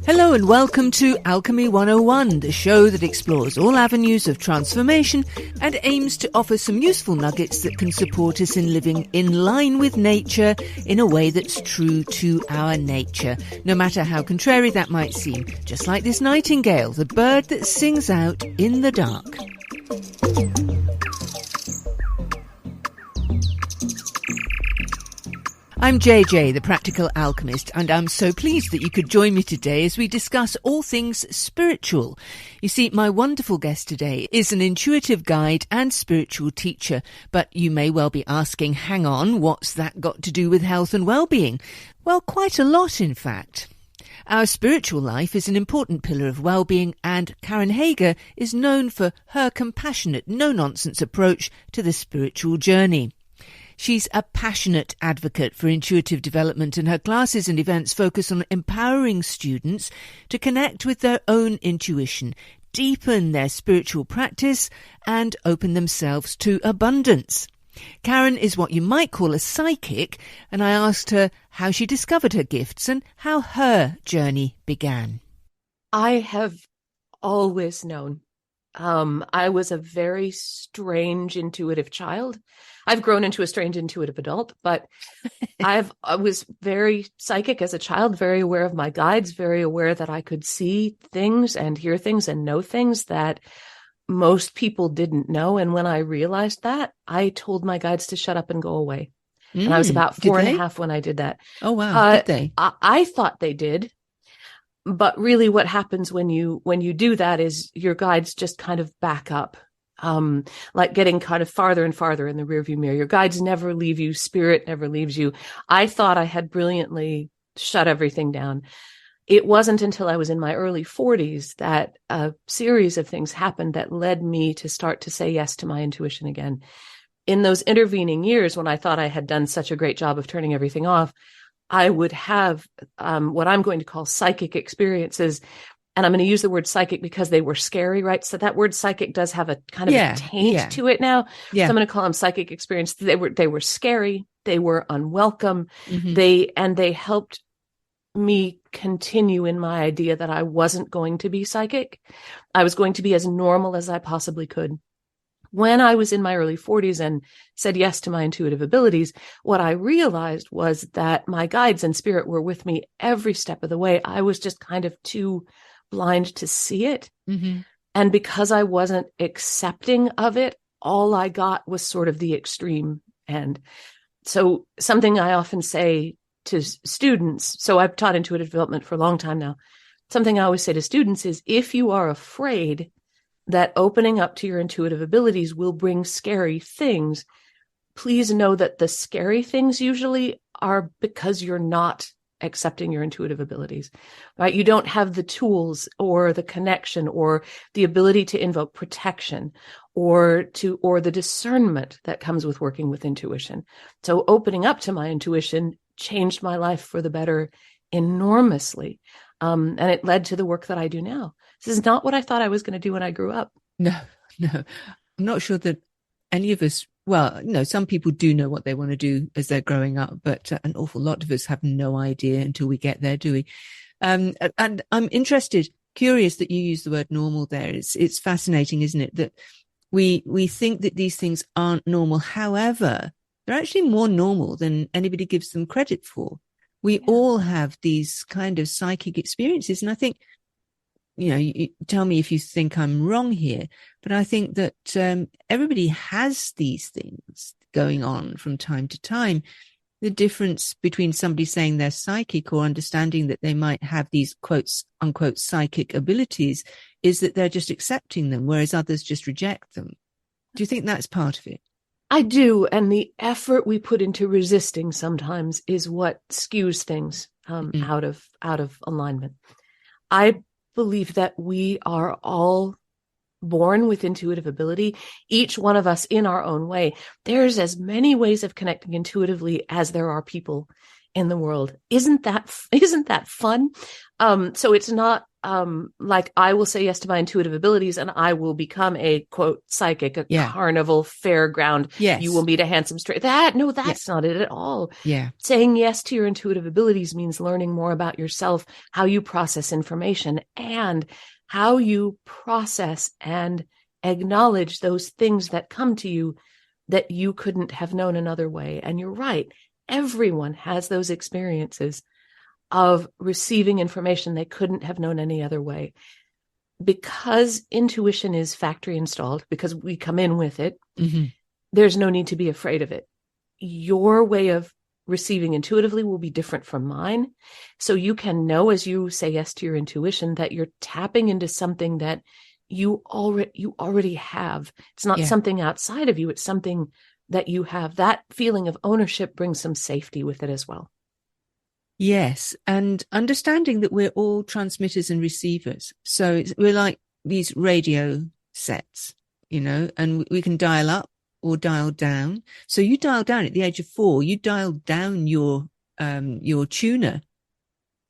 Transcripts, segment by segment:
Hello and welcome to Alchemy 101, the show that explores all avenues of transformation and aims to offer some useful nuggets that can support us in living in line with nature in a way that's true to our nature, no matter how contrary that might seem, just like this nightingale, the bird that sings out in the dark. I'm JJ, the Practical Alchemist, and I'm so pleased that you could join me today as we discuss all things spiritual. You see, my wonderful guest today is an intuitive guide and spiritual teacher, but you may well be asking, hang on, what's that got to do with health and well-being? Well, quite a lot, in fact. Our spiritual life is an important pillar of well-being, and Karen Hager is known for her compassionate, no-nonsense approach to the spiritual journey. She's a passionate advocate for intuitive development, and her classes and events focus on empowering students to connect with their own intuition, deepen their spiritual practice, and open themselves to abundance. Karen is what you might call a psychic, and I asked her how she discovered her gifts and how her journey began. I have always known. I was a very strange intuitive child. I've grown into a strange intuitive adult, but I was very psychic as a child, very aware of my guides, very aware that I could see things and hear things and know things that most people didn't know. And when I realized that, I told my guides to shut up and go away. And I was about 4.5 when I did that. Oh, wow. Did they? I thought they did. But really what happens when you do that is your guides just kind of back up, like getting kind of farther and farther in the rearview mirror. Your guides never leave you. Spirit never leaves you. I thought I had brilliantly shut everything down. It wasn't until I was in my early 40s that a series of things happened that led me to start to say yes to my intuition again. In those intervening years when I thought I had done such a great job of turning everything off, I would have what I'm going to call psychic experiences. And I'm going to use the word psychic because they were scary, right? So that word psychic does have a kind of a taint to it now. Yeah. So I'm going to call them psychic experiences. They were scary. They were unwelcome. Mm-hmm. They helped me continue in my idea that I wasn't going to be psychic. I was going to be as normal as I possibly could. When I was in my early 40s and said yes to my intuitive abilities, what I realized was that my guides and spirit were with me every step of the way. I was just kind of too blind to see it. Mm-hmm. And because I wasn't accepting of it, all I got was sort of the extreme end. So something I often say to students, so I've taught intuitive development for a long time now. Something I always say to students is, if you are afraid that opening up to your intuitive abilities will bring scary things, please know that the scary things usually are because you're not accepting your intuitive abilities, right? You don't have the tools or the connection or the ability to invoke protection or the discernment that comes with working with intuition. So opening up to my intuition changed my life for the better enormously. And it led to the work that I do now. This is not what I thought I was going to do when I grew up. No. I'm not sure that any of us, well, no, some people do know what they want to do as they're growing up, but an awful lot of us have no idea until we get there, do we? And I'm curious that you use the word normal there. It's fascinating, isn't it? That we think that these things aren't normal. However, they're actually more normal than anybody gives them credit for. We all have these kind of psychic experiences. And I think, you tell me if you think I'm wrong here, but I think that everybody has these things going on from time to time. The difference between somebody saying they're psychic or understanding that they might have these quotes, unquote, psychic abilities is that they're just accepting them, whereas others just reject them. Do you think that's part of it? I do. And the effort we put into resisting sometimes is what skews things out of alignment. I believe that we are all born with intuitive ability, each one of us in our own way. There's as many ways of connecting intuitively as there are people in the world. Isn't that fun? So it's not like I will say yes to my intuitive abilities and I will become a quote psychic, a carnival fairground. Yes. You will meet a handsome straight. That's not it at all. Yeah. Saying yes to your intuitive abilities means learning more about yourself, how you process information, and how you process and acknowledge those things that come to you that you couldn't have known another way. And you're right. Everyone has those experiences of receiving information they couldn't have known any other way. Because intuition is factory installed, because we come in with it, there's no need to be afraid of it. Your way of receiving intuitively will be different from mine. So you can know, as you say yes to your intuition, that you're tapping into something that you already have. It's not something outside of you. It's something that you have. That feeling of ownership brings some safety with it as well. Yes. And understanding that we're all transmitters and receivers. So we're like these radio sets, and we can dial up or dial down. So you dial down at the age of 4, you dialed down your tuner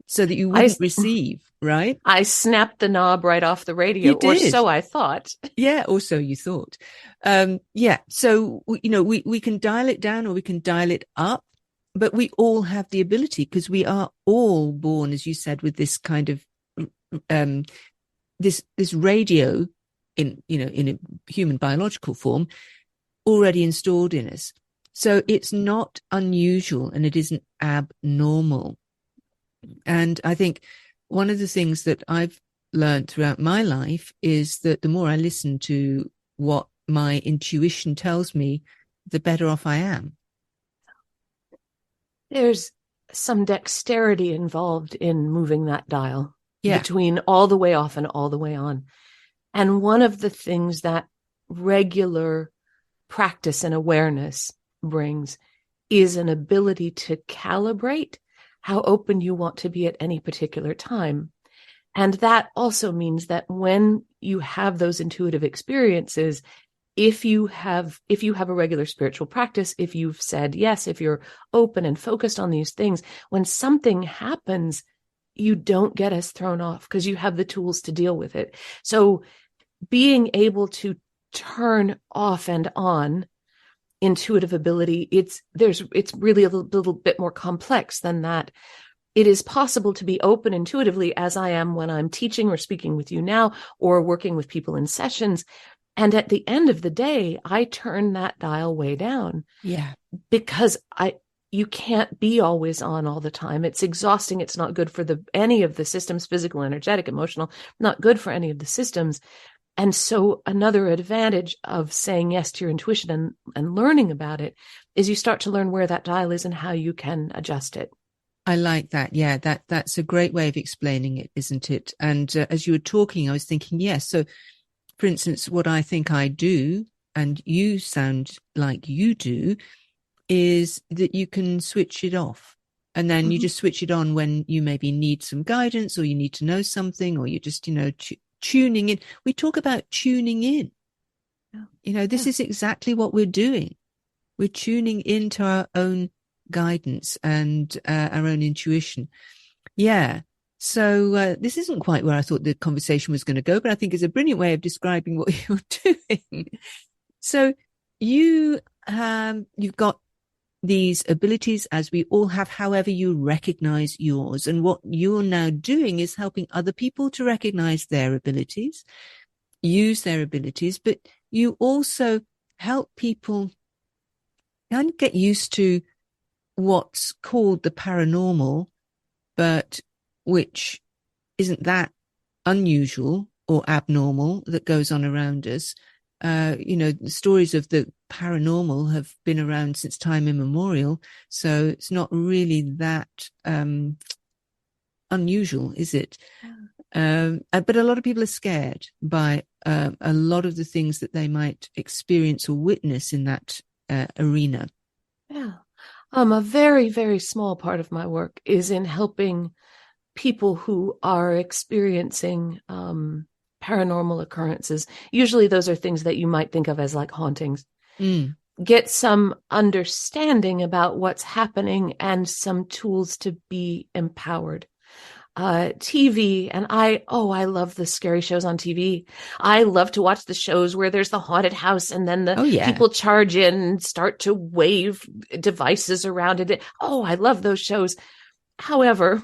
so that you wouldn't receive, right? I snapped the knob right off the radio, or so I thought. Yeah, or so you thought. So, we can dial it down or we can dial it up, but we all have the ability because we are all born, as you said, with this kind of, this radio in a human biological form already installed in us. So it's not unusual and it isn't abnormal. And I think one of the things that I've learned throughout my life is that the more I listen to what my intuition tells me, the better off I am. There's some dexterity involved in moving that dial between all the way off and all the way on. And one of the things that regular practice and awareness brings is an ability to calibrate how open you want to be at any particular time. And that also means that when you have those intuitive experiences, if you have a regular spiritual practice, if you've said yes, if you're open and focused on these things, when something happens, you don't get as thrown off because you have the tools to deal with it. So being able to turn off and on intuitive ability, it's really a little bit more complex than that. It is possible to be open intuitively, as I am when I'm teaching or speaking with you now, or working with people in sessions. And at the end of the day, I turn that dial way down. Yeah. Because you can't be always on all the time. It's exhausting. It's not good for any of the systems, physical, energetic, emotional, not good for any of the systems. And so another advantage of saying yes to your intuition and learning about it is you start to learn where that dial is and how you can adjust it. I like that. Yeah, that's a great way of explaining it, isn't it? And as you were talking, I was thinking, yes. So, for instance, what I think I do, and you sound like you do, is that you can switch it off. And then you just switch it on when you maybe need some guidance or you need to know something, or you just, tuning in. We talk about tuning in. This is exactly what we're doing. We're tuning into our own guidance and our own intuition. Yeah. So this isn't quite where I thought the conversation was going to go, but I think it's a brilliant way of describing what you're doing. So you've got these abilities, as we all have, however you recognize yours. And what you're now doing is helping other people to recognize their abilities, use their abilities, but you also help people kind of get used to what's called the paranormal, but which isn't that unusual or abnormal that goes on around us. The stories of the paranormal have been around since time immemorial. So it's not really that unusual, is it? But a lot of people are scared by a lot of the things that they might experience or witness in that arena. Yeah. A very, very small part of my work is in helping people who are experiencing paranormal occurrences. Usually those are things that you might think of as like hauntings. Get some understanding about what's happening and some tools to be empowered. TV, and I love the scary shows on TV. I love to watch the shows where there's the haunted house and then the people charge in and start to wave devices around it. Oh, I love those shows. However,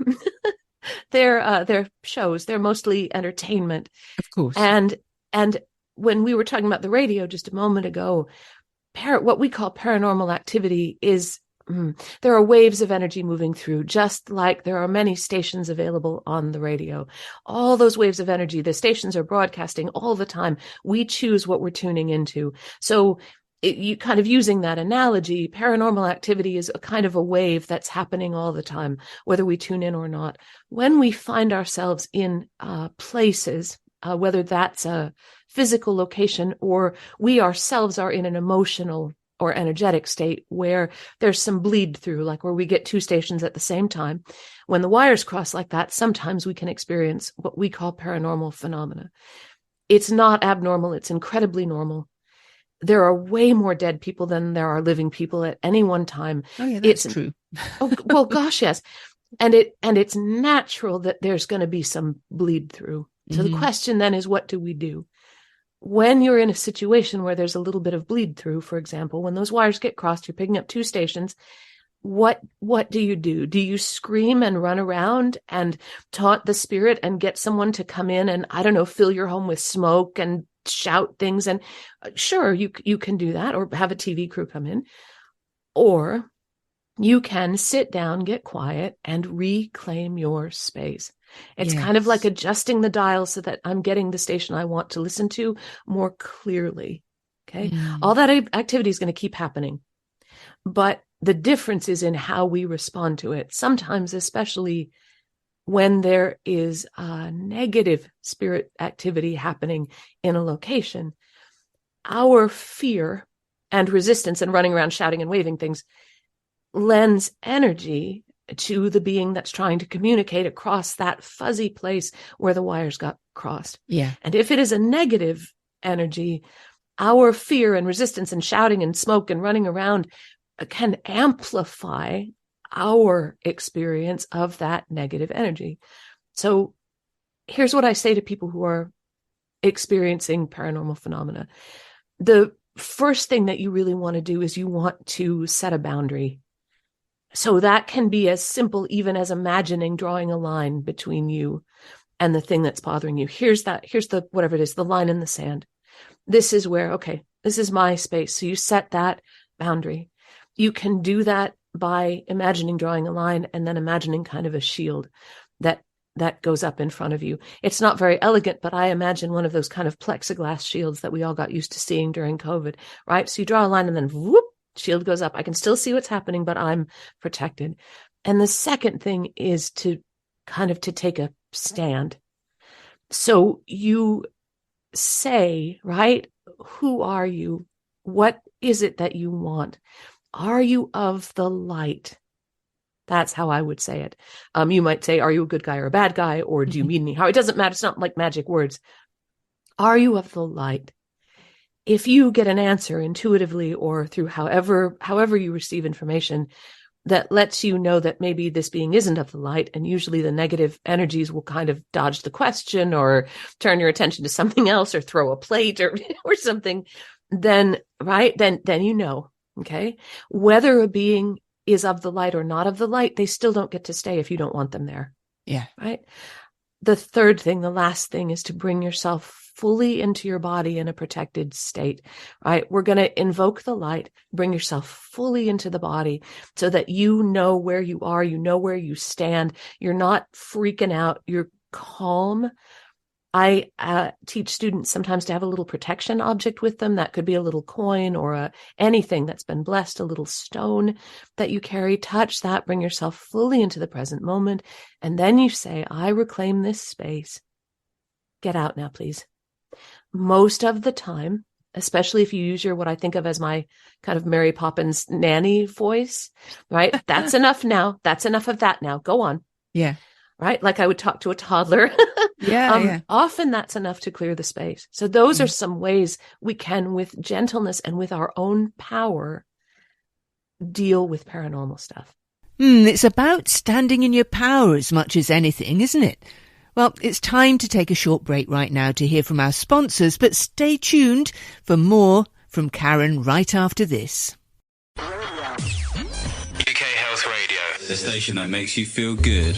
they're shows. They're mostly entertainment. Of course. And when we were talking about the radio just a moment ago, what we call paranormal activity is there are waves of energy moving through, just like there are many stations available on the radio. All those waves of energy, the stations are broadcasting all the time. We choose what we're tuning into. So you kind of using that analogy, paranormal activity is a kind of a wave that's happening all the time, whether we tune in or not. When we find ourselves in places, whether that's a physical location or we ourselves are in an emotional or energetic state where there's some bleed through, like where we get two stations at the same time. When the wires cross like that, sometimes we can experience what we call paranormal phenomena. It's not abnormal. It's incredibly normal. There are way more dead people than there are living people at any one time. Oh, yeah, that's true. Oh, well, gosh, yes. And it's natural that there's going to be some bleed through. So the question then is, what do we do? When you're in a situation where there's a little bit of bleed through, for example, when those wires get crossed, you're picking up two stations. What do you do? Do you scream and run around and taunt the spirit and get someone to come in and, I don't know, fill your home with smoke and shout things? And sure, you can do that, or have a TV crew come in. Or you can sit down, get quiet, and reclaim your space. It's kind of like adjusting the dial so that I'm getting the station I want to listen to more clearly. Okay. All that activity is going to keep happening, but the difference is in how we respond to it. Sometimes, especially when there is a negative spirit activity happening in a location, our fear and resistance and running around shouting and waving things lends energy to the being that's trying to communicate across that fuzzy place where the wires got crossed. Yeah. And if it is a negative energy, our fear and resistance and shouting and smoke and running around can amplify our experience of that negative energy. So here's what I say to people who are experiencing paranormal phenomena. The first thing that you really want to do is you want to set a boundary. So that can be as simple even as imagining drawing a line between you and the thing that's bothering you. Here's the, whatever it is, the line in the sand. This is where, okay, this is my space. So you set that boundary. You can do that by imagining drawing a line and then imagining kind of a shield that goes up in front of you. It's not very elegant, but I imagine one of those kind of plexiglass shields that we all got used to seeing during COVID, right? So you draw a line and then whoop, shield goes up. I can still see what's happening, but I'm protected. And the second thing is to take a stand. So you say, right, who are you? What is it that you want? Are you of the light? That's how I would say it. You might say, are you a good guy or a bad guy? Or do you mean me? How? It doesn't matter. It's not like magic words. Are you of the light? If you get an answer intuitively or through however you receive information that lets you know that maybe this being isn't of the light, and usually the negative energies will kind of dodge the question or turn your attention to something else or throw a plate or something, then you know, okay? Whether a being is of the light or not of the light, they still don't get to stay if you don't want them there. Yeah. Right? The third thing, the last thing, is to bring yourself fully into your body in a protected state, right? We're going to invoke the light, bring yourself fully into the body so that you know where you are, you know where you stand. You're not freaking out. You're calm. I teach students sometimes to have a little protection object with them. That could be a little coin or anything that's been blessed, a little stone that you carry. Touch that, bring yourself fully into the present moment. And then you say, I reclaim this space. Get out now, please. Most of the time, especially if you use what I think of as my kind of Mary Poppins nanny voice, right? That's enough now. That's enough of that now. Go on. Yeah. Right? Like I would talk to a toddler. Yeah. Often that's enough to clear the space. So those are some ways we can, with gentleness and with our own power, deal with paranormal stuff. It's about standing in your power as much as anything, isn't it? Well, it's time to take a short break right now to hear from our sponsors, but stay tuned for more from Karen right after this. UK Health Radio, the station that makes you feel good.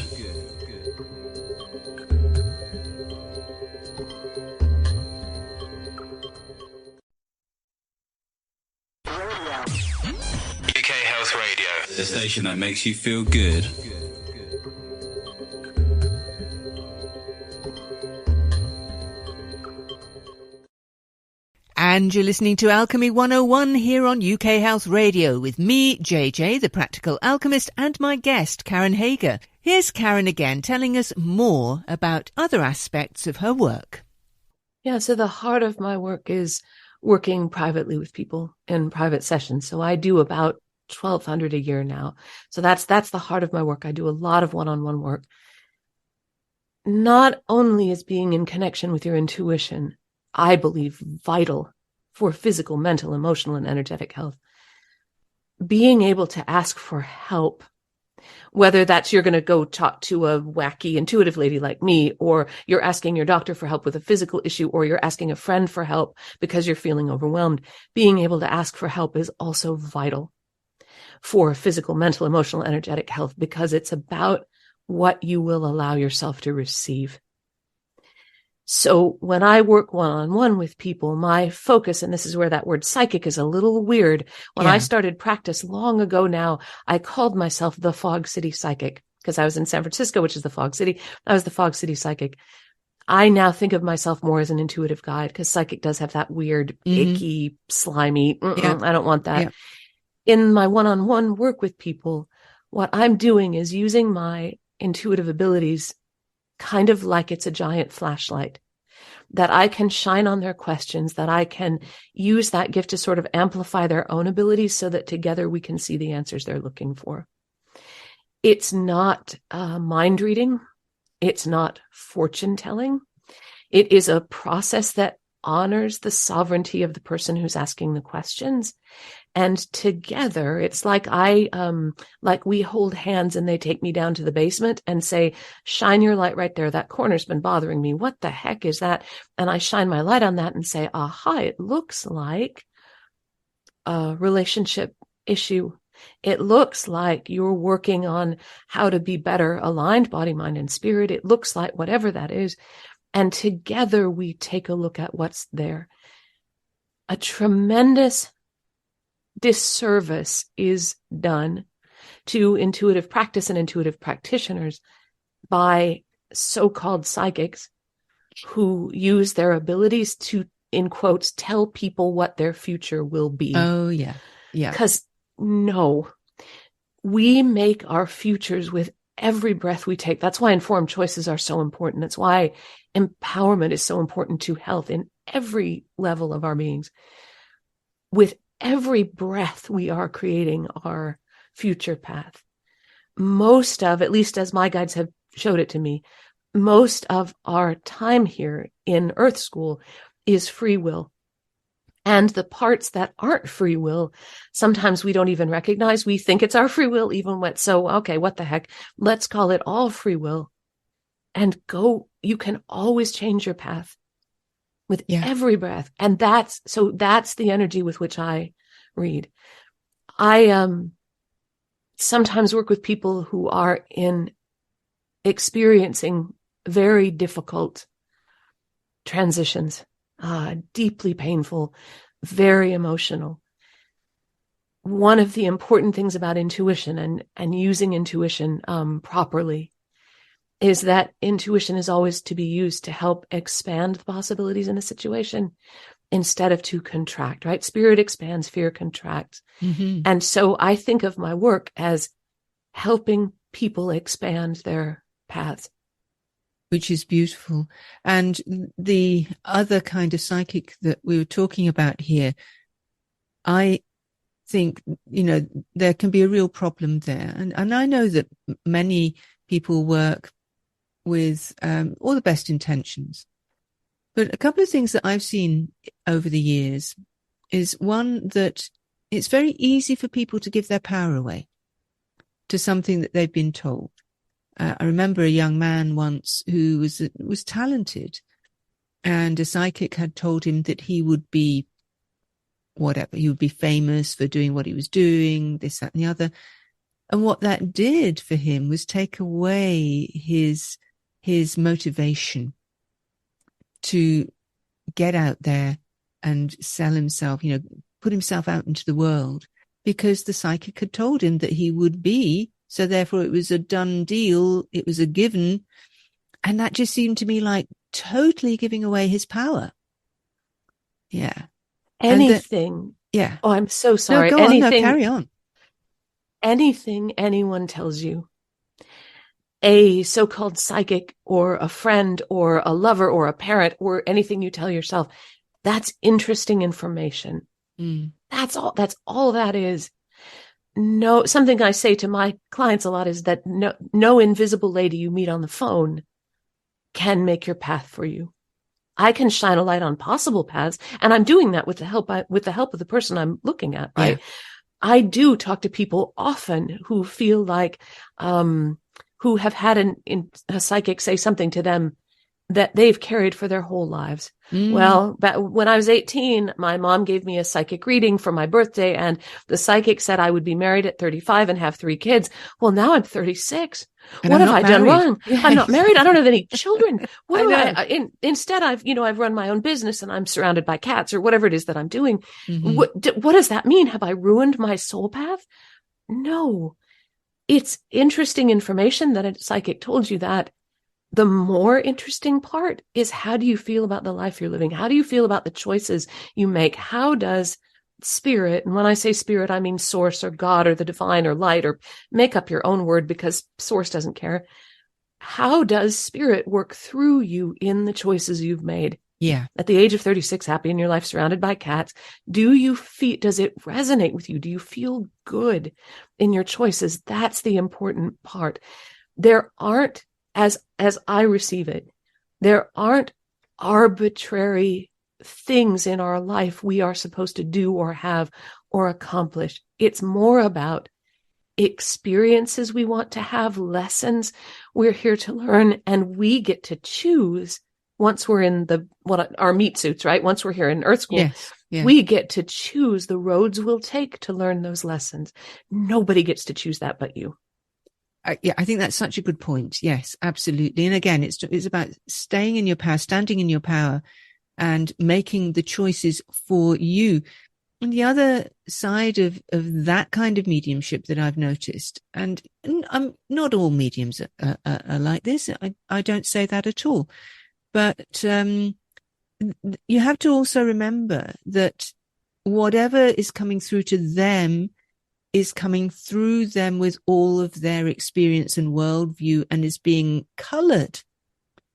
UK Health Radio, the station that makes you feel good. And you're listening to Alchemy 101 here on UK Health Radio with me, JJ, the Practical Alchemist, and my guest, Karen Hager. Here's Karen again telling us more about other aspects of her work. Yeah, so the heart of my work is working privately with people in private sessions. So I do about 1,200 a year now. So that's the heart of my work. I do a lot of one-on-one work. Not only is being in connection with your intuition, I believe, vital for physical, mental, emotional, and energetic health. Being able to ask for help, whether that's you're going to go talk to a wacky intuitive lady like me, or you're asking your doctor for help with a physical issue, or you're asking a friend for help because you're feeling overwhelmed, being able to ask for help is also vital for physical, mental, emotional, energetic health, because it's about what you will allow yourself to receive. So when I work one-on-one with people, my focus, and this is where that word psychic is a little weird. When I started practice long ago now, I called myself the Fog City Psychic because I was in San Francisco, which is the Fog City. I was the Fog City Psychic. I now think of myself more as an intuitive guide because psychic does have that weird, icky, slimy, I don't want that. Yeah. In my one-on-one work with people, what I'm doing is using my intuitive abilities kind of like it's a giant flashlight that I can shine on their questions, that I can use that gift to sort of amplify their own abilities so that together we can see the answers they're looking for. It's not mind reading. It's not fortune telling. It is a process that honors the sovereignty of the person who's asking the questions. And together, it's like like we hold hands and they take me down to the basement and say, shine your light right there. That corner's been bothering me. What the heck is that? And I shine my light on that and say, aha, it looks like a relationship issue. It looks like you're working on how to be better aligned, body, mind, and spirit. It looks like whatever that is. And together we take a look at what's there. A tremendous disservice is done to intuitive practice and intuitive practitioners by so-called psychics who use their abilities to, in quotes, tell people what their future will be. Oh, yeah. Yeah. Because no, we make our futures with every breath we take. That's why informed choices are so important. That's why empowerment is so important to health in every level of our beings. With every breath, we are creating our future path. Most of, at least as my guides have showed it to me, most of our time here in Earth School is free will. And the parts that aren't free will, sometimes we don't even recognize. We think it's our free will, even when, so, okay, what the heck? Let's call it all free will and go. You can always change your path with every breath. And that's the energy with which I read. I sometimes work with people who are experiencing very difficult transitions. Deeply painful, very emotional. One of the important things about intuition and using intuition properly is that intuition is always to be used to help expand the possibilities in a situation instead of to contract, right? Spirit expands, fear contracts. Mm-hmm. And so I think of my work as helping people expand their paths. Which is beautiful. And the other kind of psychic that we were talking about here, I think, there can be a real problem there. And I know that many people work with all the best intentions. But a couple of things that I've seen over the years is one, that it's very easy for people to give their power away, to something that they've been told. I remember a young man once who was talented, and a psychic had told him that he would be whatever, he would be famous for doing what he was doing, this, that, and the other. And what that did for him was take away his motivation to get out there and sell himself, put himself out into the world, because the psychic had told him that he would be. So therefore it was a done deal. It was a given. And that just seemed to me like totally giving away his power. Yeah. Anything. Yeah. Oh, I'm so sorry. No, go on. No, carry on. Anything anyone tells you, a so-called psychic or a friend or a lover or a parent or anything you tell yourself, that's interesting information. That's all that is. No, something I say to my clients a lot is that no invisible lady you meet on the phone can make your path for you. I can shine a light on possible paths, and I'm doing that with the help of the person I'm looking at, right? Yeah. I do talk to people often who feel like, who have had a psychic say something to them that they've carried for their whole lives. Well, when I was 18, my mom gave me a psychic reading for my birthday, and the psychic said I would be married at 35 and have 3 kids. Well, now I'm 36. And what have I done wrong? Yes. I'm not married. I don't have any children. What instead, I've run my own business and I'm surrounded by cats or whatever it is that I'm doing. Mm-hmm. What does that mean? Have I ruined my soul path? No. It's interesting information that a psychic told you that. The more interesting part is, how do you feel about the life you're living? How do you feel about the choices you make? How does spirit, and when I say spirit, I mean source or God or the divine or light, or make up your own word because source doesn't care. How does spirit work through you in the choices you've made? Yeah. At the age of 36, happy in your life, surrounded by cats, does it resonate with you? Do you feel good in your choices? That's the important part. There aren't, as I receive it, there aren't arbitrary things in our life we are supposed to do or have or accomplish. It's more about experiences we want to have, lessons we're here to learn, and we get to choose once we're in our meat suits, right? Once we're here in Earth School, yes. Yeah. We get to choose the roads we'll take to learn those lessons. Nobody gets to choose that but you. I think that's such a good point. Yes, absolutely. And again, it's about staying in your power, standing in your power, and making the choices for you. And the other side of that kind of mediumship that I've noticed, and not all mediums are like this. I don't say that at all. But you have to also remember that whatever is coming through to them is coming through them with all of their experience and worldview, and is being colored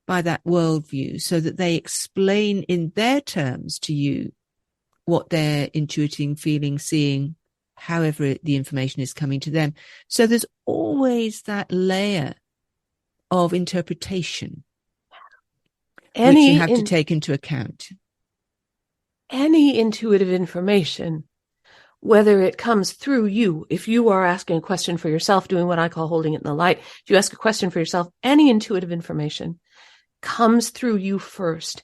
by that worldview, so that they explain in their terms to you what they're intuiting, feeling, seeing, however the information is coming to them. So there's always that layer of interpretation, which you have to take into account. Any intuitive information, whether it comes through you, if you are asking a question for yourself, doing what I call holding it in the light, if you ask a question for yourself, any intuitive information comes through you first.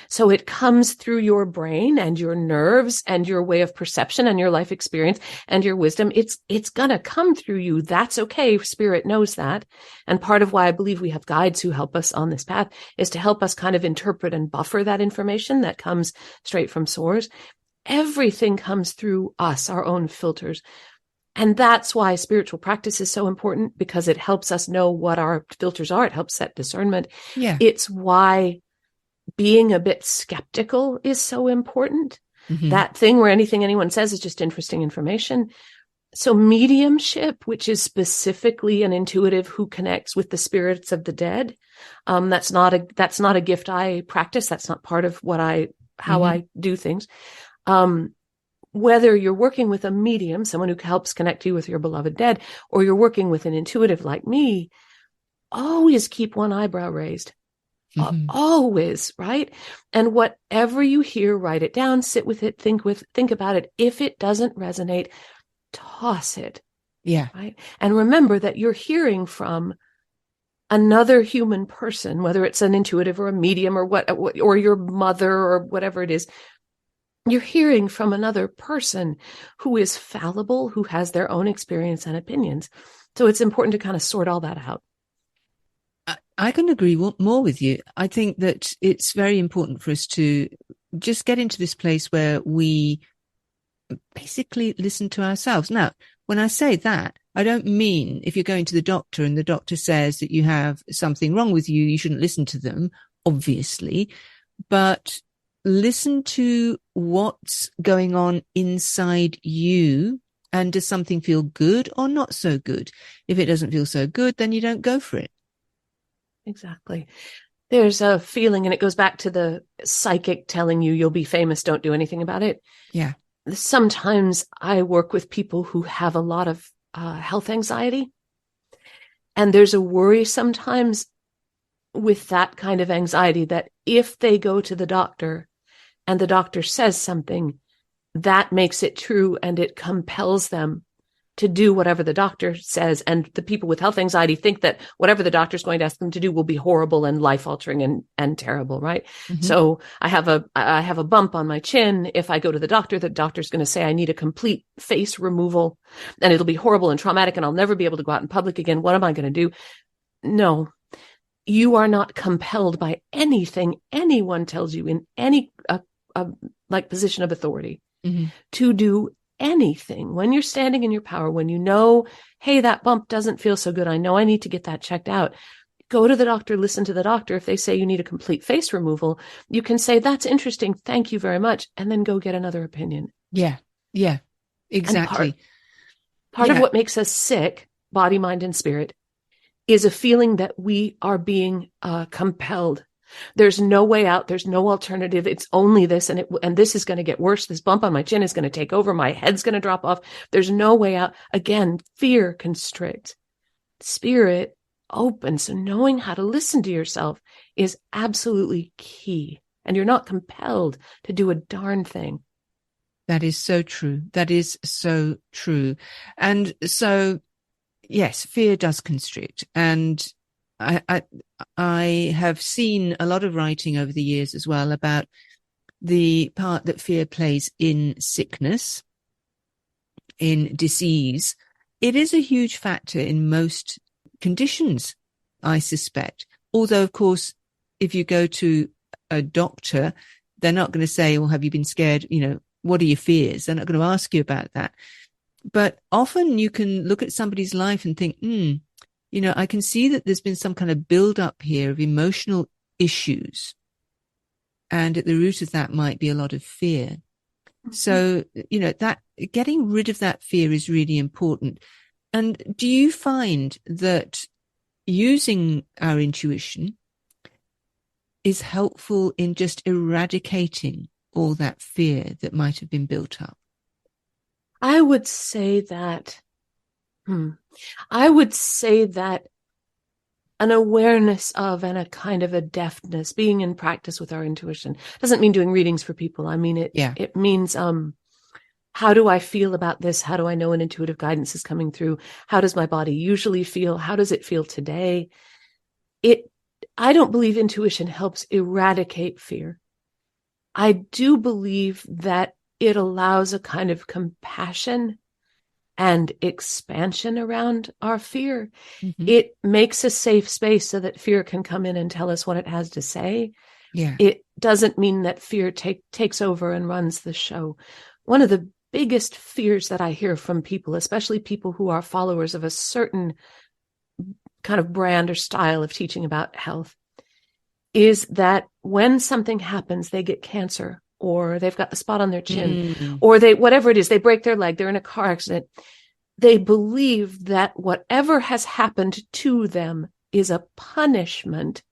So it comes through your brain and your nerves and your way of perception and your life experience and your wisdom. It's gonna come through you. That's okay. Spirit knows that. And part of why I believe we have guides who help us on this path is to help us kind of interpret and buffer that information that comes straight from source. Everything comes through us, our own filters. And that's why spiritual practice is so important, because it helps us know what our filters are. It helps set discernment. Yeah. It's why being a bit skeptical is so important. Mm-hmm. That thing where anything anyone says is just interesting information. So mediumship, which is specifically an intuitive who connects with the spirits of the dead, that's not a gift I practice. That's not part of how I do things. Whether you're working with a medium, someone who helps connect you with your beloved dead, or you're working with an intuitive like me, always keep one eyebrow raised. Mm-hmm. Always, right? And whatever you hear, write it down, sit with it, think about it. If it doesn't resonate, toss it. Yeah. Right. And remember that you're hearing from another human person, whether it's an intuitive or a medium or or your mother or whatever it is. You're hearing from another person who is fallible, who has their own experience and opinions. So it's important to kind of sort all that out. I can agree more with you. I think that it's very important for us to just get into this place where we basically listen to ourselves. Now, when I say that, I don't mean if you're going to the doctor and the doctor says that you have something wrong with you, you shouldn't listen to them, obviously, but listen to what's going on inside you. And does something feel good or not so good? If it doesn't feel so good, then you don't go for it. Exactly. There's a feeling, and it goes back to the psychic telling you you'll be famous, don't do anything about it. Yeah. Sometimes I work with people who have a lot of health anxiety. And there's a worry sometimes with that kind of anxiety that if they go to the doctor and the doctor says something, that makes it true and it compels them to do whatever the doctor says. And the people with health anxiety think that whatever the doctor's going to ask them to do will be horrible and life-altering and terrible, right? Mm-hmm. So I have a bump on my chin. If I go to the doctor's going to say I need a complete face removal and it'll be horrible and traumatic and I'll never be able to go out in public again. What am I going to do? No, you are not compelled by anything anyone tells you in any like position of authority to do anything. When you're standing in your power, when you know, hey, that bump doesn't feel so good, I know I need to get that checked out, go to the doctor, listen to the doctor. If they say you need a complete face removal, you can say, that's interesting, thank you very much, and then go get another opinion. Yeah, exactly. And part of what makes us sick, body, mind, and spirit, is a feeling that we are being compelled. There's no way out. There's no alternative. It's only this, and this is going to get worse. This bump on my chin is going to take over. My head's going to drop off. There's no way out. Again, fear constricts. Spirit opens. So knowing how to listen to yourself is absolutely key. And you're not compelled to do a darn thing. That is so true. That is so true. And so, yes, fear does constrict. And I have seen a lot of writing over the years as well about the part that fear plays in sickness, in disease. It is a huge factor in most conditions, I suspect. Although, of course, if you go to a doctor, they're not going to say, well, have you been scared? What are your fears? They're not going to ask you about that. But often you can look at somebody's life and think, I can see that there's been some kind of build up here of emotional issues. And at the root of that might be a lot of fear. Mm-hmm. So, that getting rid of that fear is really important. And do you find that using our intuition is helpful in just eradicating all that fear that might have been built up? I would say that an awareness of and a kind of a deftness, being in practice with our intuition, doesn't mean doing readings for people. I mean, it means, how do I feel about this? How do I know an intuitive guidance is coming through? How does my body usually feel? How does it feel today? I don't believe intuition helps eradicate fear. I do believe that it allows a kind of compassion and expansion around our fear. Mm-hmm. It makes a safe space so that fear can come in and tell us what it has to say. Yeah. It doesn't mean that fear takes over and runs the show. One of the biggest fears that I hear from people, especially people who are followers of a certain kind of brand or style of teaching about health, is that when something happens, they get cancer, or they've got a spot on their chin, or whatever it is, they break their leg, they're in a car accident. They believe that whatever has happened to them is a punishment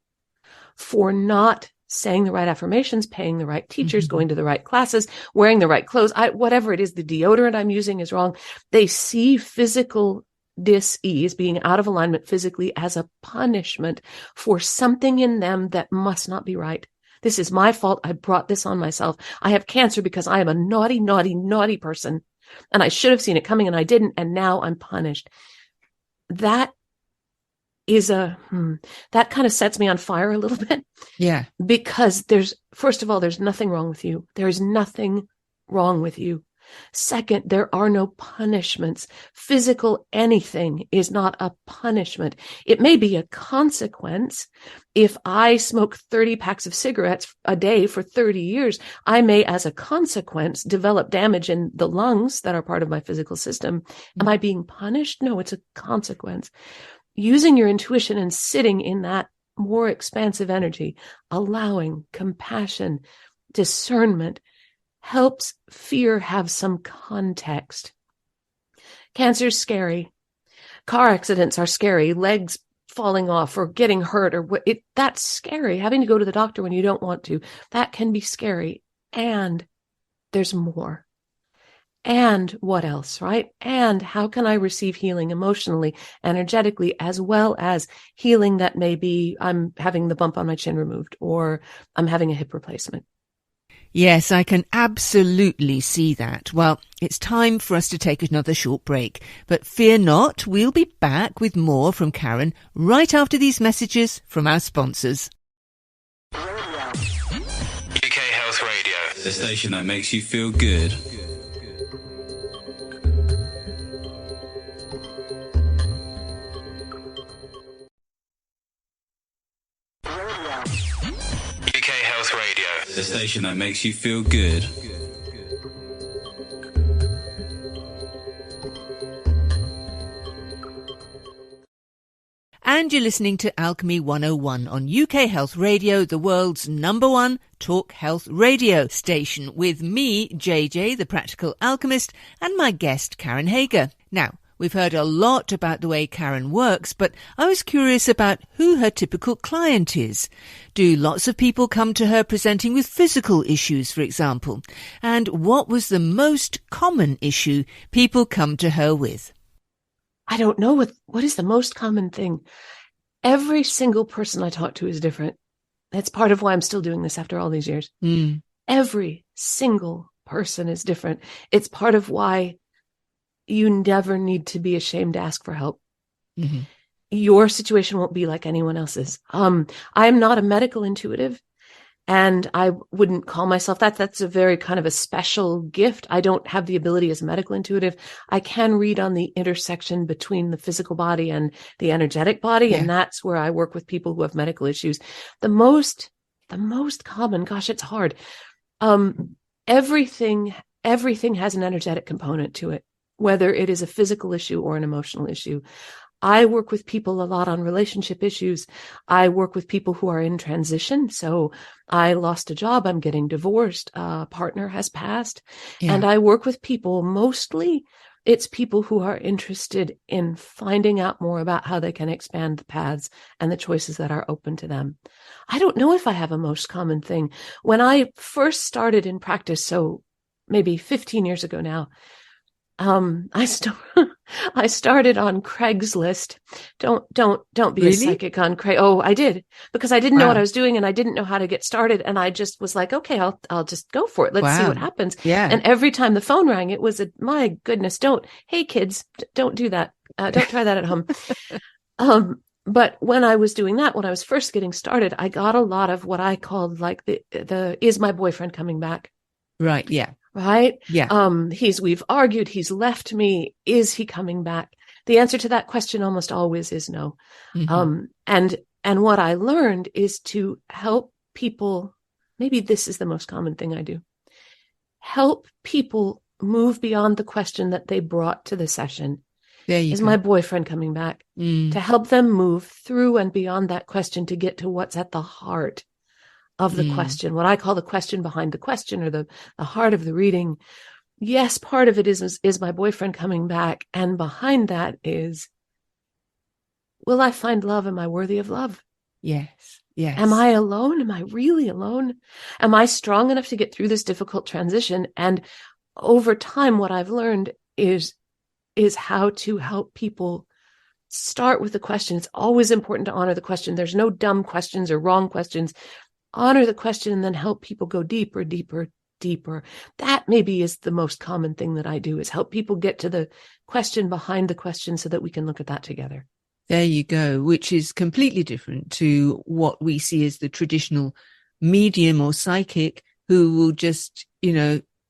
for not saying the right affirmations, paying the right teachers, going to the right classes, wearing the right clothes, whatever it is, the deodorant I'm using is wrong. They see physical dis-ease, being out of alignment physically, as a punishment for something in them that must not be right. This is my fault. I brought this on myself. I have cancer because I am a naughty, naughty, naughty person. and I should have seen it coming and I didn't, and now I'm punished. That is that kind of sets me on fire a little bit. Yeah. Because first of all, there's nothing wrong with you. There is nothing wrong with you. Second, there are no punishments. Physical anything is not a punishment. It may be a consequence. If I smoke 30 packs of cigarettes a day for 30 years, I may, as a consequence, develop damage in the lungs that are part of my physical system. Am I being punished? No, it's a consequence. Using your intuition and sitting in that more expansive energy, allowing compassion, discernment, helps fear have some context. Cancer's scary. Car accidents are scary. Legs falling off or getting hurt that's scary. Having to go to the doctor when you don't want to, that can be scary. And there's more. And what else, right? And how can I receive healing emotionally, energetically, as well as healing that may be I'm having the bump on my chin removed or I'm having a hip replacement. Yes, I can absolutely see that. Well, it's time for us to take another short break. But fear not, we'll be back with more from Karen right after these messages from our sponsors. UK Health Radio, the station that makes you feel good. UK Health Radio, the station that makes you feel good. And you're listening to Alchemy 101 on UK Health Radio, the world's #1 talk health radio station, with me, JJ, the practical alchemist, and my guest, Karen Hager. Now, we've heard a lot about the way Karen works, but I was curious about who her typical client is. Do lots of people come to her presenting with physical issues, for example? And what was the most common issue people come to her with? I don't know what is the most common thing. Every single person I talk to is different. That's part of why I'm still doing this after all these years. Every single person is different. It's part of why you never need to be ashamed to ask for help. Mm-hmm. Your situation won't be like anyone else's. I am not a medical intuitive, and I wouldn't call myself that. That's a very kind of a special gift. I don't have the ability as a medical intuitive. I can read on the intersection between the physical body and the energetic body, and that's where I work with people who have medical issues. The most common, gosh, it's hard. Everything has an energetic component to it, whether it is a physical issue or an emotional issue. I work with people a lot on relationship issues. I work with people who are in transition. So I lost a job. I'm getting divorced. A partner has passed. Yeah. And I work with people, mostly it's people who are interested in finding out more about how they can expand the paths and the choices that are open to them. I don't know if I have a most common thing. When I first started in practice, so maybe 15 years ago now, I started on Craigslist. Don't be a psychic on Craig. Oh, I did, because I didn't know what I was doing and I didn't know how to get started. And I just was like, okay, I'll just go for it. Let's see what happens. Yeah. And every time the phone rang, it was my goodness, hey kids, don't do that. Don't try that at home. But when I was doing that, when I was first getting started, I got a lot of what I called like the is my boyfriend coming back? Right. Yeah. Right? Yeah. We've argued, he's left me. Is he coming back? The answer to that question almost always is no. Mm-hmm. And what I learned is to help people. Maybe this is the most common thing I do. Help people move beyond the question that they brought to the session. Is my boyfriend coming back? To help them move through and beyond that question to get to what's at the heart of the question, what I call the question behind the question, or the heart of the reading. Yes, part of it is my boyfriend coming back? And behind that is, will I find love? Am I worthy of love? Yes. Yes. Am I alone? Am I really alone? Am I strong enough to get through this difficult transition? And over time, what I've learned is how to help people start with the question. It's always important to honor the question. There's no dumb questions or wrong questions. Honor the question and then help people go deeper, deeper, deeper. That maybe is the most common thing that I do, is help people get to the question behind the question so that we can look at that together. There you go, which is completely different to what we see as the traditional medium or psychic, who will just,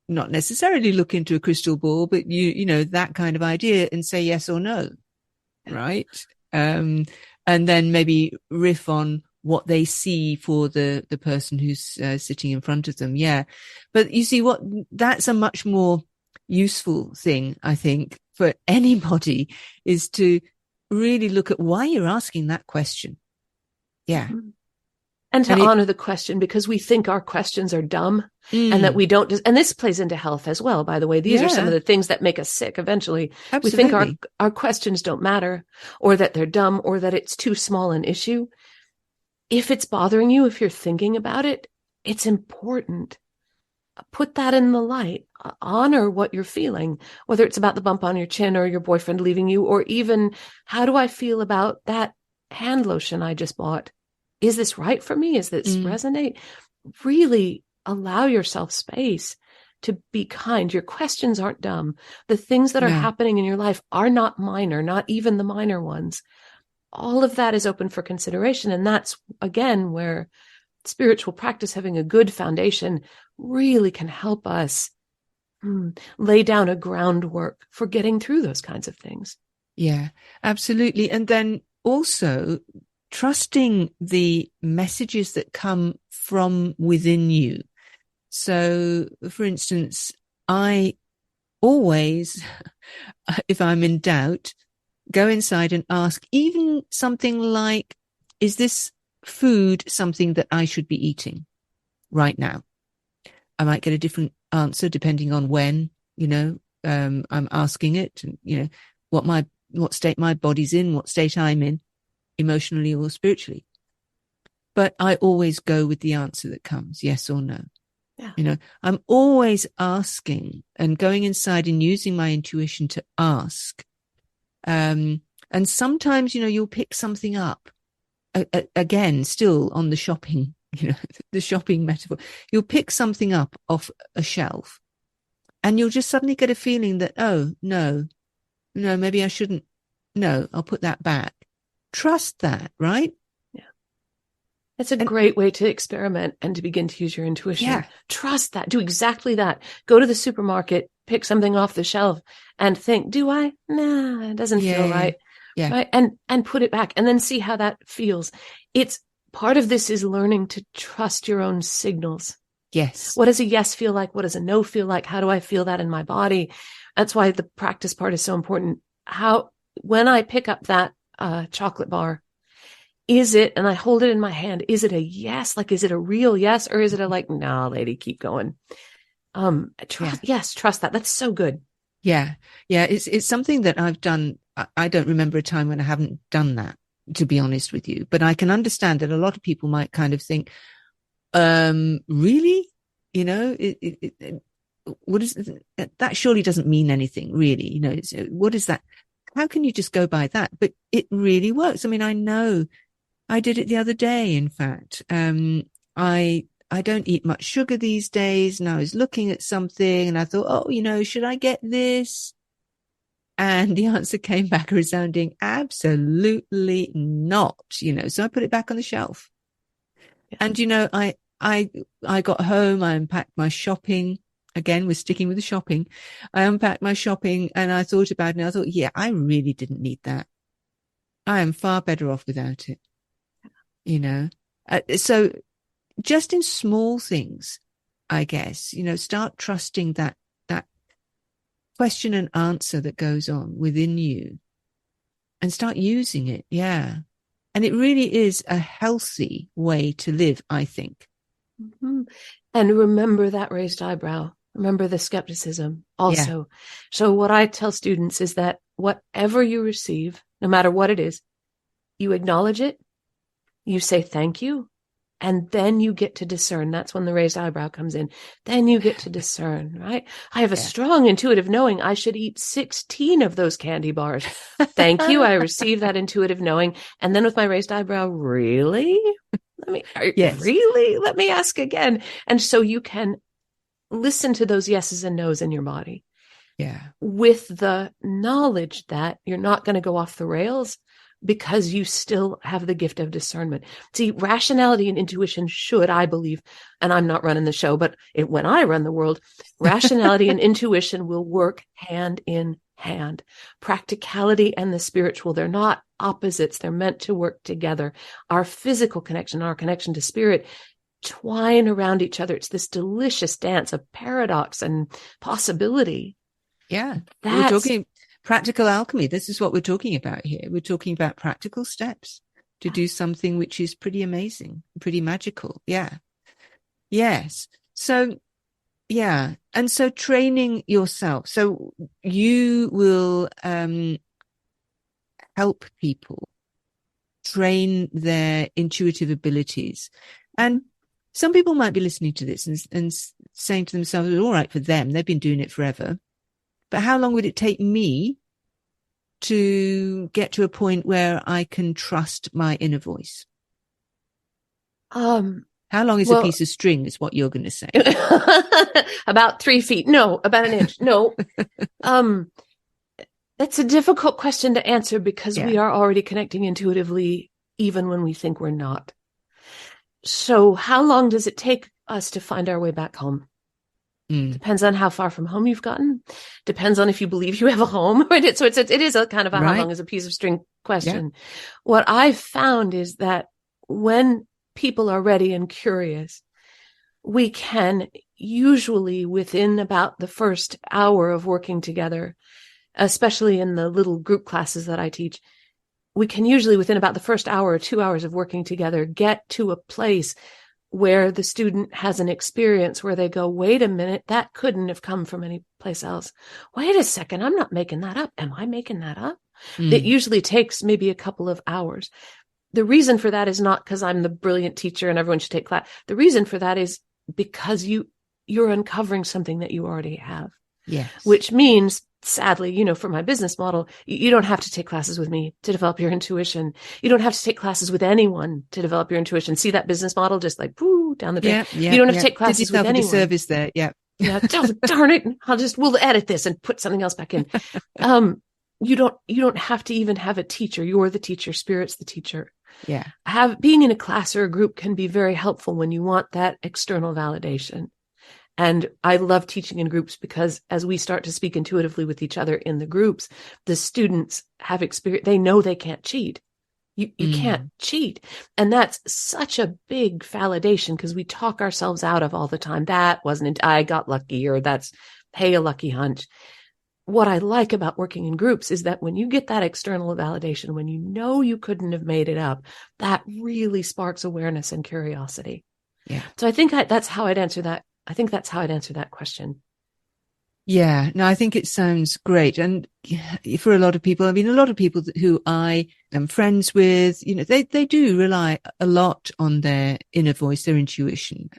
not necessarily look into a crystal ball, but that kind of idea and say yes or no. Right. And then maybe riff on what they see for the person who's sitting in front of them. Yeah. But you see that's a much more useful thing, I think, for anybody, is to really look at why you're asking that question. Yeah. Mm-hmm. And to honor the question, because we think our questions are dumb and that we don't and this plays into health as well, by the way. These are some of the things that make us sick eventually. Absolutely. We think our questions don't matter, or that they're dumb, or that it's too small an issue. If it's bothering you, if you're thinking about it, it's important. Put that in the light. Honor what you're feeling, whether it's about the bump on your chin or your boyfriend leaving you, or even, how do I feel about that hand lotion I just bought? Is this right for me? Is this resonate? Really allow yourself space to be kind. Your questions aren't dumb. The things that are happening in your life are not minor, not even the minor ones. All of that is open for consideration. And that's, again, where spiritual practice, having a good foundation, really can help us lay down a groundwork for getting through those kinds of things. Yeah, absolutely. And then also trusting the messages that come from within you. So, for instance, I always, if I'm in doubt, go inside and ask even something like, is this food something that I should be eating right now? I might get a different answer depending on when, I'm asking it, and, what state my body's in, what state I'm in, emotionally or spiritually. But I always go with the answer that comes, yes or no. Yeah. I'm always asking and going inside and using my intuition to ask. And sometimes, you'll pick something up. Again, still on the shopping, the shopping metaphor. You'll pick something up off a shelf and you'll just suddenly get a feeling that, oh, no, maybe I shouldn't. No, I'll put that back. Trust that, right? Yeah. It's a great way to experiment and to begin to use your intuition. Yeah. Trust that. Do exactly that. Go to the supermarket, pick something off the shelf and think, do I? Nah, it doesn't feel right. Yeah. Right. And put it back and then see how that feels. It's part of this is learning to trust your own signals. Yes. What does a yes feel like? What does a no feel like? How do I feel that in my body? That's why the practice part is so important. When I pick up that chocolate bar, is it, and I hold it in my hand, is it a yes? Like, is it a real yes? Or is it a like, nah, lady, keep going? Trust that. That's so good. Yeah. Yeah. It's something that I've done. I don't remember a time when I haven't done that, to be honest with you, but I can understand that a lot of people might kind of think, really? What is that? Surely doesn't mean anything, really. What is that? How can you just go by that? But it really works. I mean, I know I did it the other day. In fact, I don't eat much sugar these days, and I was looking at something and I thought, should I get this? And the answer came back resounding, absolutely not, so I put it back on the shelf. Yeah. And, I got home, I unpacked my shopping. Again, we're sticking with the shopping. I unpacked my shopping and I thought about it and I thought, yeah, I really didn't need that. I am far better off without it, So just in small things, I guess, start trusting that question and answer that goes on within you and start using it. Yeah. And it really is a healthy way to live, I think. Mm-hmm. And remember that raised eyebrow. Remember the skepticism also. Yeah. So what I tell students is that whatever you receive, no matter what it is, you acknowledge it, you say thank you, and then you get to discern. That's when the raised eyebrow comes in. Then you get to discern, right? I have a strong intuitive knowing I should eat 16 of those candy bars. Thank you. I receive that intuitive knowing. And then with my raised eyebrow, really? Really? Let me ask again. And so you can listen to those yeses and nos in your body. Yeah. With the knowledge that you're not going to go off the rails because you still have the gift of discernment. See, rationality and intuition should, I believe, and I'm not running the show, but when I run the world, rationality and intuition will work hand in hand. Practicality and the spiritual, they're not opposites. They're meant to work together. Our physical connection, our connection to spirit, twine around each other. It's this delicious dance of paradox and possibility. Yeah. We're talking practical alchemy. This is what we're talking about here. We're talking about practical steps to do something which is pretty amazing, pretty magical. Yeah. Yes. So, yeah. And so training yourself. So you will help people train their intuitive abilities. And some people might be listening to this and saying to themselves, it's all right for them. They've been doing it forever. But how long would it take me to get to a point where I can trust my inner voice? How long is a piece of string is what you're going to say. About 3 feet. No, about an inch. No. That's a difficult question to answer because we are already connecting intuitively, even when we think we're not. So how long does it take us to find our way back home? Depends on how far from home you've gotten. Depends on if you believe you have a home. Right? So it is a kind of a how long is a piece of string question. Yeah. What I've found is that when people are ready and curious, we can usually within about the first hour of working together, especially in the little group classes that I teach, we can usually within about the first hour or 2 hours of working together, get to a place where the student has an experience where they go, wait a minute, that couldn't have come from any place else. Wait a second, I'm not making that up. Am I making that up? It usually takes maybe a couple of hours. The reason for that is not because I'm the brilliant teacher and everyone should take class. The reason for that is because you're uncovering something that you already have. Yes. Which means, sadly, for my business model, you don't have to take classes with me to develop your intuition. You don't have to take classes with anyone to develop your intuition. See that business model just like down the drain. You don't have to take classes with anyone. Did yourself a disservice there. Yeah. Yeah. Darn it. We'll edit this and put something else back in. You don't have to even have a teacher. You're the teacher. Spirit's the teacher. Yeah. Being in a class or a group can be very helpful when you want that external validation. And I love teaching in groups because as we start to speak intuitively with each other in the groups, the students have experience. They know they can't cheat. You can't cheat. And that's such a big validation because we talk ourselves out of all the time. That wasn't it. I got lucky, or that's, hey, a lucky hunch. What I like about working in groups is that when you get that external validation, when you know you couldn't have made it up, that really sparks awareness and curiosity. Yeah. So I think that's how I'd answer that. I think that's how I'd answer that question. Yeah, no, I think it sounds great. And for a lot of people, a lot of people who I am friends with, they do rely a lot on their inner voice, their intuition.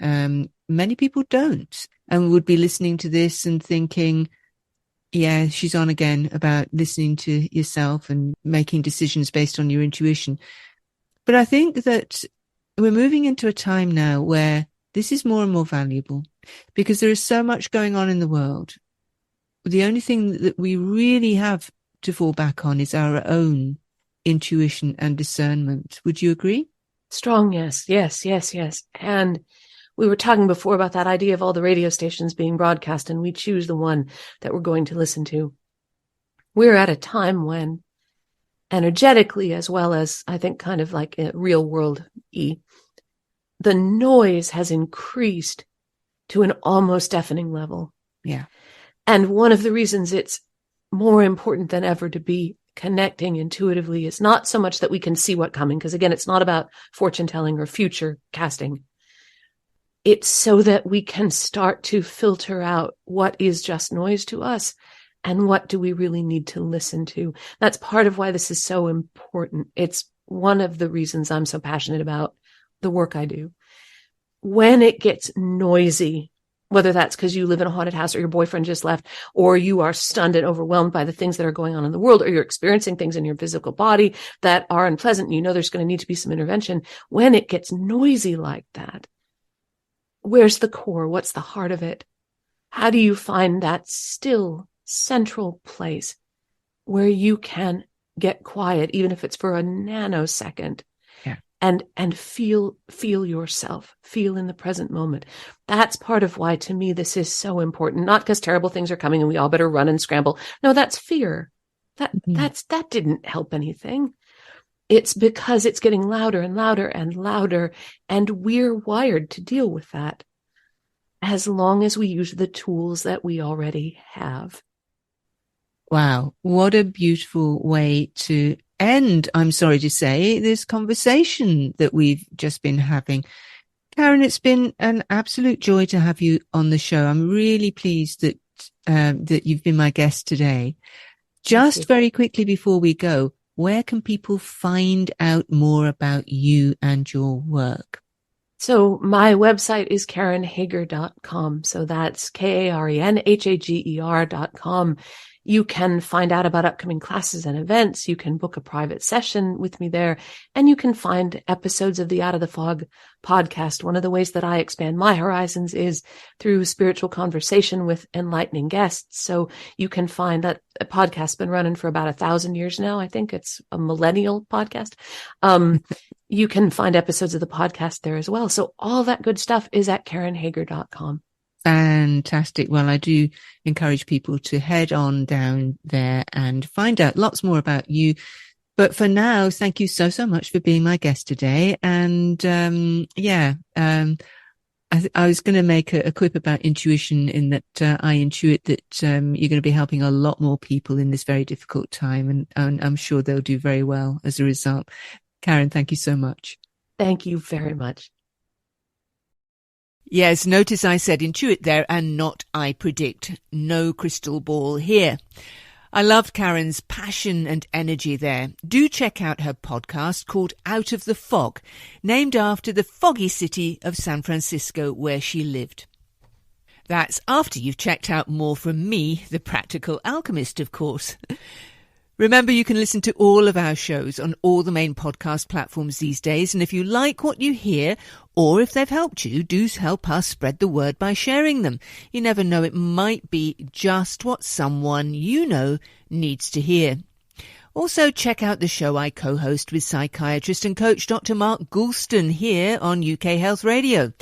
Many people don't, and would be listening to this and thinking, yeah, she's on again about listening to yourself and making decisions based on your intuition. But I think that we're moving into a time now where this is more and more valuable because there is so much going on in the world. The only thing that we really have to fall back on is our own intuition and discernment. Would you agree? Strong, yes. And we were talking before about that idea of all the radio stations being broadcast, and we choose the one that we're going to listen to. We're at a time when energetically, as well as I think kind of like a real world the noise has increased to an almost deafening level. Yeah. And one of the reasons it's more important than ever to be connecting intuitively is not so much that we can see what's coming, because again, it's not about fortune telling or future casting. It's so that we can start to filter out what is just noise to us and what do we really need to listen to. That's part of why this is so important. It's one of the reasons I'm so passionate about the work I do. When it gets noisy, whether that's because you live in a haunted house or your boyfriend just left, or you are stunned and overwhelmed by the things that are going on in the world, or you're experiencing things in your physical body that are unpleasant, and there's going to need to be some intervention. When it gets noisy like that, where's the core? What's the heart of it? How do you find that still central place where you can get quiet, even if it's for a nanosecond, and feel yourself, feel in the present moment? That's part of why, to me, this is so important. Not because terrible things are coming and we all better run and scramble. No, that's fear. That didn't help anything. It's because it's getting louder and louder and louder, and we're wired to deal with that as long as we use the tools that we already have. Wow, what a beautiful way to end, I'm sorry to say, this conversation that we've just been having. Karen, it's been an absolute joy to have you on the show. I'm really pleased that that you've been my guest today. Just very quickly before we go, where can people find out more about you and your work? So my website is KarenHager.com. So that's KarenHager.com. You can find out about upcoming classes and events. You can book a private session with me there, and you can find episodes of the Out of the Fog podcast. One of the ways that I expand my horizons is through spiritual conversation with enlightening guests. So you can find that a podcast's been running for about 1,000 years now. I think it's a millennial podcast. You can find episodes of the podcast there as well. So all that good stuff is at KarenHager.com. Fantastic. Well, I do encourage people to head on down there and find out lots more about you. But for now, thank you so much for being my guest today. And I was going to make a quip about intuition, in that I intuit that you're going to be helping a lot more people in this very difficult time. And I'm sure they'll do very well as a result. Karen, thank you so much. Thank you very much. Yes, notice I said intuit there and not I predict. No crystal ball here. I loved Karen's passion and energy there. Do check out her podcast called Out of the Fog, named after the foggy city of San Francisco where she lived. That's after you've checked out more from me, the Practical Alchemist, of course. Remember, you can listen to all of our shows on all the main podcast platforms these days. And if you like what you hear, or if they've helped you, do help us spread the word by sharing them. You never know, it might be just what someone you know needs to hear. Also, check out the show I co-host with psychiatrist and coach Dr. Mark Goulston here on UK Health Radio.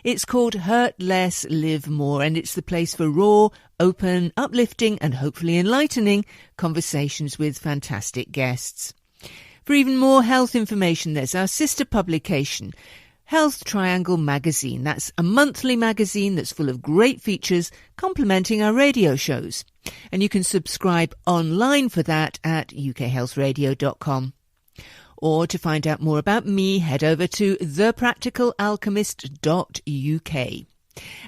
It's called Hurt Less, Live More, and it's the place for raw, open, uplifting, and hopefully enlightening conversations with fantastic guests. For even more health information, there's our sister publication, Health Triangle Magazine. That's a monthly magazine that's full of great features complementing our radio shows. And you can subscribe online for that at ukhealthradio.com. Or to find out more about me, head over to thepracticalalchemist.uk.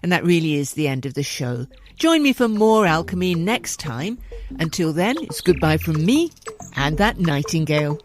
And that really is the end of the show. Join me for more alchemy next time. Until then, it's goodbye from me and that nightingale.